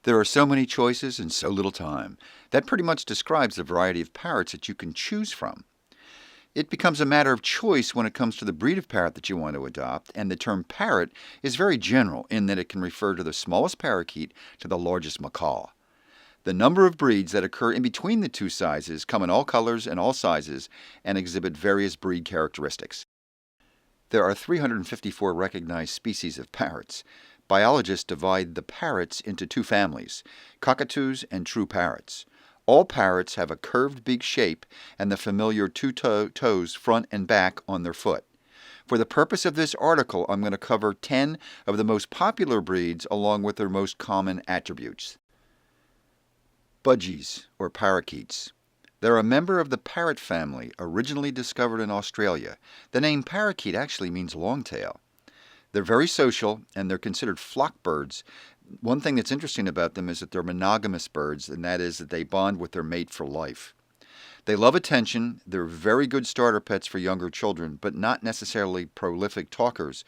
There are so many choices and so little time. That pretty much describes the variety of parrots that you can choose from. It becomes a matter of choice when it comes to the breed of parrot that you want to adopt, and the term parrot is very general in that it can refer to the smallest parakeet to the largest macaw. The number of breeds that occur in between the two sizes come in all colors and all sizes and exhibit various breed characteristics. There are 354 recognized species of parrots. Biologists divide the parrots into two families, cockatoos and true parrots. All parrots have a curved beak shape and the familiar two toes front and back on their foot. For the purpose of this article, I'm going to cover 10 of the most popular breeds along with their most common attributes. Budgies, or parakeets. They're a member of the parrot family, originally discovered in Australia. The name parakeet actually means longtail. They're very social, and they're considered flock birds. One thing that's interesting about them is that they're monogamous birds, and that is that they bond with their mate for life. They love attention. They're very good starter pets for younger children, but not necessarily prolific talkers.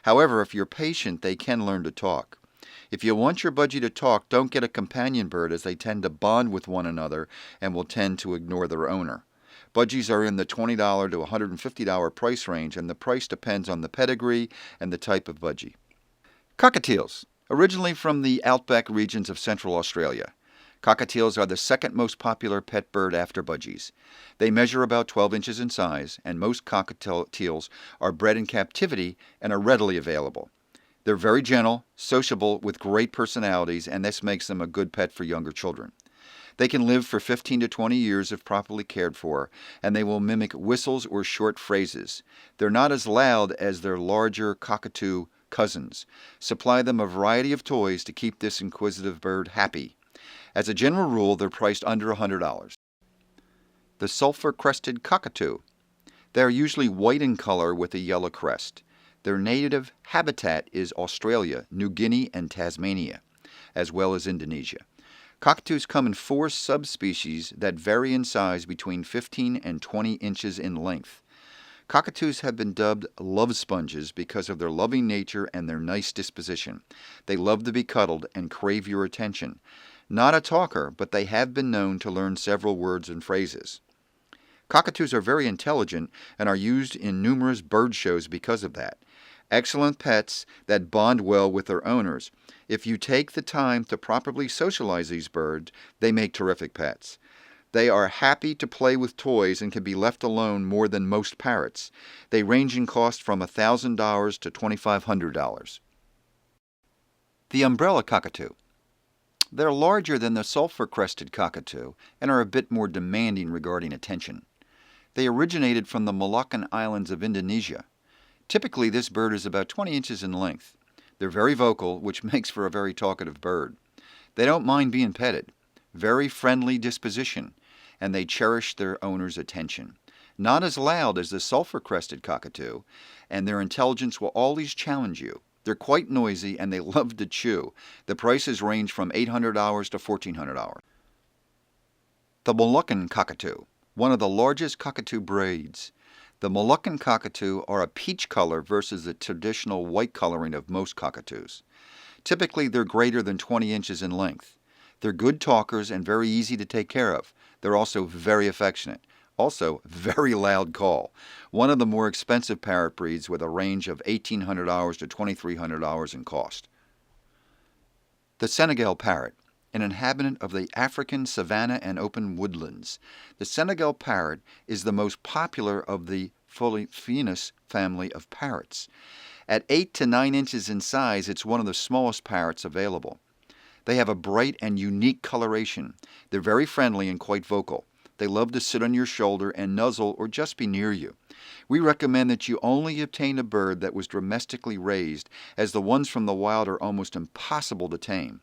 However, if you're patient, they can learn to talk. If you want your budgie to talk, don't get a companion bird, as they tend to bond with one another and will tend to ignore their owner. Budgies are in the $20 to $150 price range, and the price depends on the pedigree and the type of budgie. Cockatiels, originally from the outback regions of Central Australia. Cockatiels are the second most popular pet bird after budgies. They measure about 12 inches in size, and most cockatiels are bred in captivity and are readily available. They're very gentle, sociable, with great personalities, and this makes them a good pet for younger children. They can live for 15 to 20 years if properly cared for, and they will mimic whistles or short phrases. They're not as loud as their larger cockatoo cousins. Supply them a variety of toys to keep this inquisitive bird happy. As a general rule, they're priced under $100. The Sulphur-Crested cockatoo. They are usually white in color with a yellow crest. Their native habitat is Australia, New Guinea, and Tasmania, as well as Indonesia. Cockatoos come in 4 subspecies that vary in size between 15 and 20 inches in length. Cockatoos have been dubbed love sponges because of their loving nature and their nice disposition. They love to be cuddled and crave your attention. Not a talker, but they have been known to learn several words and phrases. Cockatoos are very intelligent and are used in numerous bird shows because of that. Excellent pets that bond well with their owners. If you take the time to properly socialize these birds, they make terrific pets. They are happy to play with toys and can be left alone more than most parrots. They range in cost from $1,000 to $2,500. The umbrella cockatoo. They're larger than the sulphur-crested cockatoo and are a bit more demanding regarding attention. They originated from the Moluccan Islands of Indonesia. Typically, this bird is about 20 inches in length. They're very vocal, which makes for a very talkative bird. They don't mind being petted. Very friendly disposition, and they cherish their owner's attention. Not as loud as the sulphur-crested cockatoo, and their intelligence will always challenge you. They're quite noisy, and they love to chew. The prices range from $800 to $1,400. The Moluccan cockatoo, one of the largest cockatoo breeds. The Moluccan cockatoo are a peach color versus the traditional white coloring of most cockatoos. Typically, they're greater than 20 inches in length. They're good talkers and very easy to take care of. They're also very affectionate. Also, very loud call. One of the more expensive parrot breeds with a range of $1,800 to $2,300 in cost. The Senegal parrot, an inhabitant of the African savanna and open woodlands. The Senegal parrot is the most popular of the Pholiophoenus family of parrots. At 8 to 9 inches in size, it's one of the smallest parrots available. They have a bright and unique coloration. They're very friendly and quite vocal. They love to sit on your shoulder and nuzzle or just be near you. We recommend that you only obtain a bird that was domestically raised, as the ones from the wild are almost impossible to tame.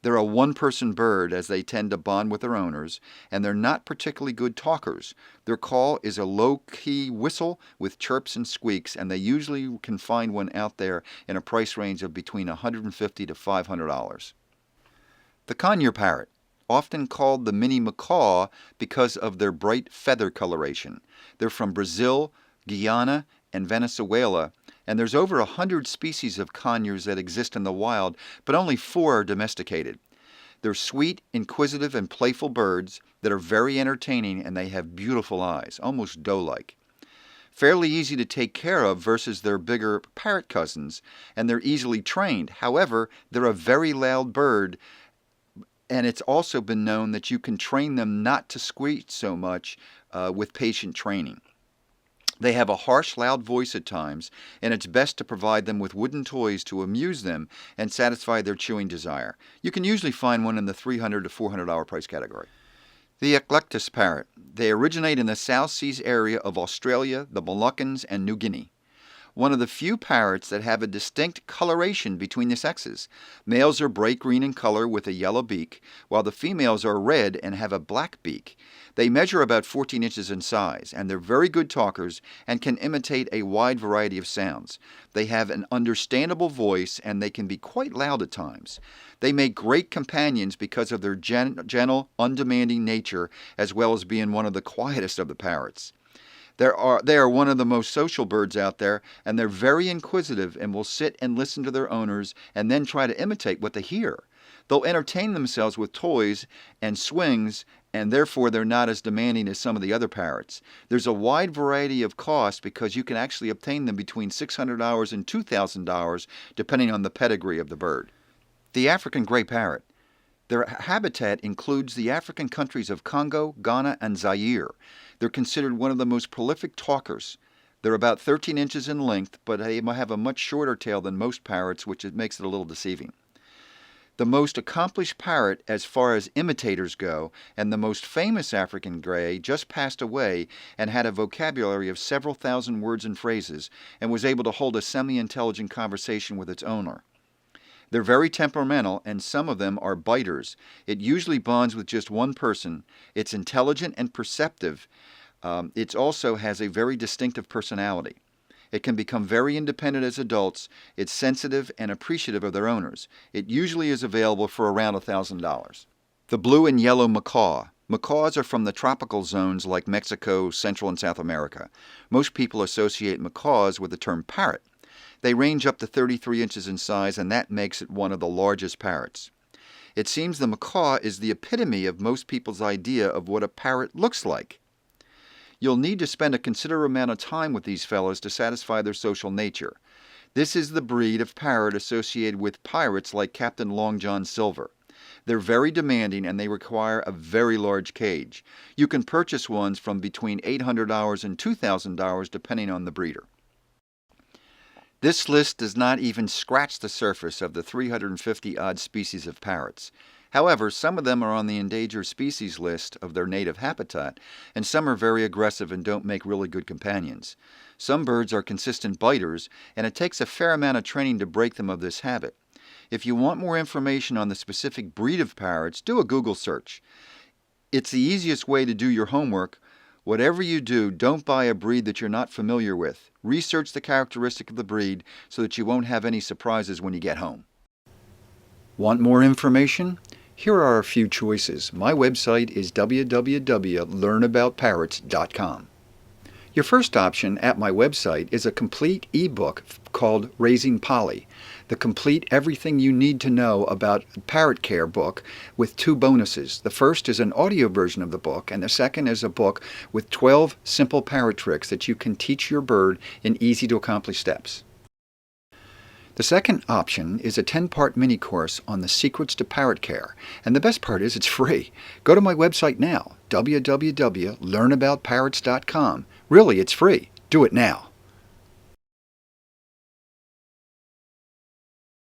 They're a one-person bird, as they tend to bond with their owners, and they're not particularly good talkers. Their call is a low-key whistle with chirps and squeaks, and they usually can find one out there in a price range of between $150 to $500. The conure parrot, often called the mini macaw because of their bright feather coloration. They're from Brazil, Guyana, and Venezuela, and there's over 100 species of conures that exist in the wild, but only 4 are domesticated. They're sweet, inquisitive, and playful birds that are very entertaining, and they have beautiful eyes, almost doe-like. Fairly easy to take care of versus their bigger parrot cousins, and they're easily trained. However, they're a very loud bird, and it's also been known that you can train them not to squeak so much with patient training. They have a harsh, loud voice at times, and it's best to provide them with wooden toys to amuse them and satisfy their chewing desire. You can usually find one in the $300 to $400 price category. The Eclectus parrot. They originate in the South Seas area of Australia, the Moluccas, and New Guinea. One of the few parrots that have a distinct coloration between the sexes. Males are bright green in color with a yellow beak, while the females are red and have a black beak. They measure about 14 inches in size, and they're very good talkers and can imitate a wide variety of sounds. They have an understandable voice, and they can be quite loud at times. They make great companions because of their gentle, undemanding nature, as well as being one of the quietest of the parrots. They are one of the most social birds out there, and they're very inquisitive and will sit and listen to their owners and then try to imitate what they hear. They'll entertain themselves with toys and swings, and therefore they're not as demanding as some of the other parrots. There's a wide variety of cost because you can actually obtain them between $600 and $2,000 depending on the pedigree of the bird. The African gray parrot. Their habitat includes the African countries of Congo, Ghana, and Zaire. They're considered one of the most prolific talkers. They're about 13 inches in length, but they have a much shorter tail than most parrots, which makes it a little deceiving. The most accomplished parrot as far as imitators go, and the most famous African gray, just passed away and had a vocabulary of several thousand words and phrases, and was able to hold a semi-intelligent conversation with its owner. They're very temperamental, and some of them are biters. It usually bonds with just one person. It's intelligent and perceptive. It also has a very distinctive personality. It can become very independent as adults. It's sensitive and appreciative of their owners. It usually is available for around $1,000. The blue and yellow macaw. Macaws are from the tropical zones like Mexico, Central and South America. Most people associate macaws with the term parrot. They range up to 33 inches in size, and that makes it one of the largest parrots. It seems the macaw is the epitome of most people's idea of what a parrot looks like. You'll need to spend a considerable amount of time with these fellows to satisfy their social nature. This is the breed of parrot associated with pirates like Captain Long John Silver. They're very demanding, and they require a very large cage. You can purchase ones from between $800 and $2,000 depending on the breeder. This list does not even scratch the surface of the 350-odd species of parrots. However, some of them are on the endangered species list of their native habitat, and some are very aggressive and don't make really good companions. Some birds are consistent biters, and it takes a fair amount of training to break them of this habit. If you want more information on the specific breed of parrots, do a Google search. It's the easiest way to do your homework. Whatever you do, don't buy a breed that you're not familiar with. Research the characteristic of the breed so that you won't have any surprises when you get home. Want more information? Here are a few choices. My website is www.learnaboutparrots.com. Your first option at my website is a complete ebook called Raising Polly, the complete everything you need to know about parrot care book with 2 bonuses. The first is an audio version of the book, and the second is a book with 12 simple parrot tricks that you can teach your bird in easy-to-accomplish steps. The second option is a 10-part mini-course on the secrets to parrot care, and the best part is it's free. Go to my website now, www.learnaboutparrots.com. Really, it's free. Do it now.